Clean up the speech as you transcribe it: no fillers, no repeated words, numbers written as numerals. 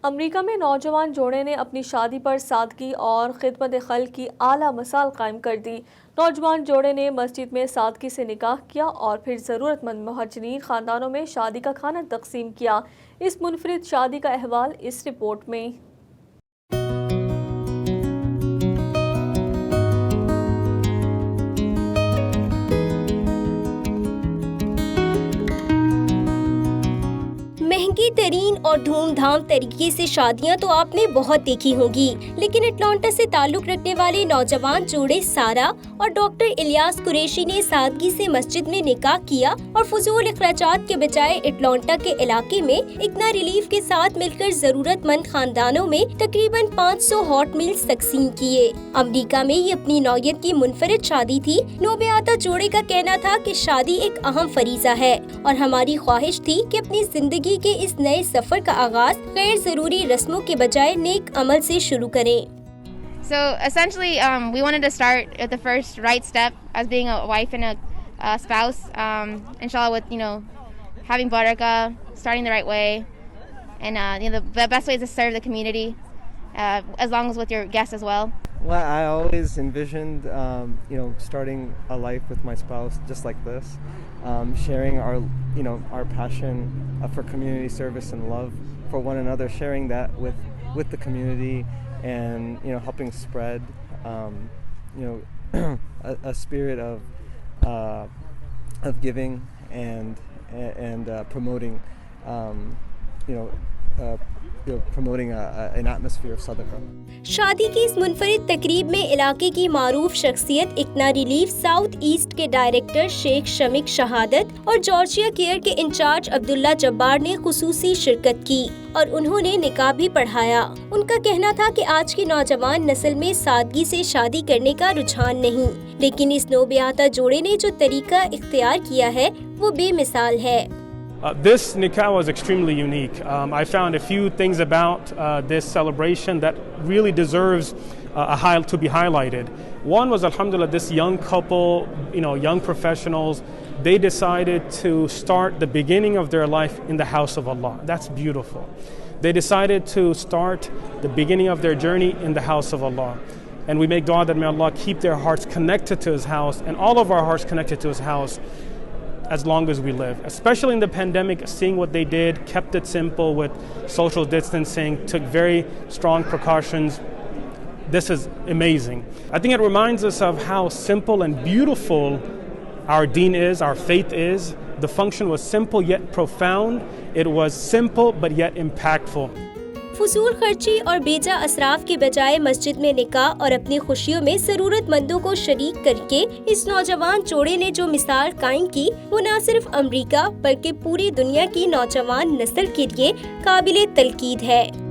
America में नौजवान जोड़े ने अपनी शादी पर सादगी और खिदमत खल्क की आला मिसाल कायम कर दी। नौजवान जोड़े ने मस्जिद में सादगी से निकाह किया और फिर ज़रूरतमंद मुहाजिरीन खानदानों में शादी का खाना तकसीम किया। इस मुनफरिद शादी का अहवाल इस रिपोर्ट में। महंगी तरीन और धूमधाम तरीके से शादियां तो आपने बहुत देखी होंगी, लेकिन अटलांटा से ताल्लुक रखने वाले नौजवान जोड़े सारा और डॉक्टर इलियास कुरैशी ने सादगी से मस्जिद में निकाह किया और फजूल अखराजात के बजाय अटलांटा के इलाके में इक्ना रिलीफ के साथ मिलकर जरूरतमंद खानदानों में तकरीबन 500 हॉट मील्स तकसीम किए। अमेरिका में ये अपनी नौयत की मुनफरिद शादी थी। नौबयाता जोड़े का कहना था कि शादी एक अहम फरीजा है और हमारी ख्वाहिश थी कि अपनी जिंदगी के इस नए सफर का आगाज गैर जरूरी रस्मों के बजाय नेक अमल से शुरू करें। So essentially, we wanted to start at the first right step as being a wife and a spouse. Inshallah, with having barakah, starting the right way, and the best way is to serve the community, as long as with your guests as well. Well, I always envisioned, starting a life with my spouse just like this, sharing our passion for community service and love for one another, sharing that with the community, and helping spread, a spirit of giving and promoting, promoting an atmosphere of sadaqah. शादी की इस मुनफरिद तकरीब में इलाके की मारूफ शख्सियत इक्ना relief south east के director Sheikh Shamik शहादत और जॉर्जिया केयर के इंचार्ज अब्दुल्ला जब्बार ने खुसूसी शिरकत की और उन्होंने निकाह भी पढ़ाया। उनका कहना था कि आज की नौजवान नस्ल में सादगी से शादी करने का रुझान नहीं, लेकिन इस नौबयाता जोड़े ने जो तरीका इख्तियार किया है वो बेमिसाल है। This nikah was extremely unique. I found a few things about this celebration that really deserves to be highlighted. One was, alhamdulillah, this young couple, young professionals, they decided to start the beginning of their life in the house of Allah. That's beautiful. They decided to start the beginning of their journey in the house of Allah. And we make dua that may Allah keep their hearts connected to His house and all of our hearts connected to His house as long as we live. Especially in the pandemic, seeing what they did, kept it simple with social distancing, took very strong precautions. This is amazing. I think it reminds us of how simple and beautiful our deen is, our faith is. The function was simple yet profound. It was simple but yet impactful. फजूल खर्ची और बेजा Assaraf के बजाय मस्जिद में निकाह और अपनी खुशियों में जरूरतमंदों को शरीक करके इस नौजवान जोड़े ने जो मिसाल कायम की वो न सिर्फ अमेरिका बल्कि पूरी दुनिया की नौजवान नस्ल के लिए काबिले तलकीद है।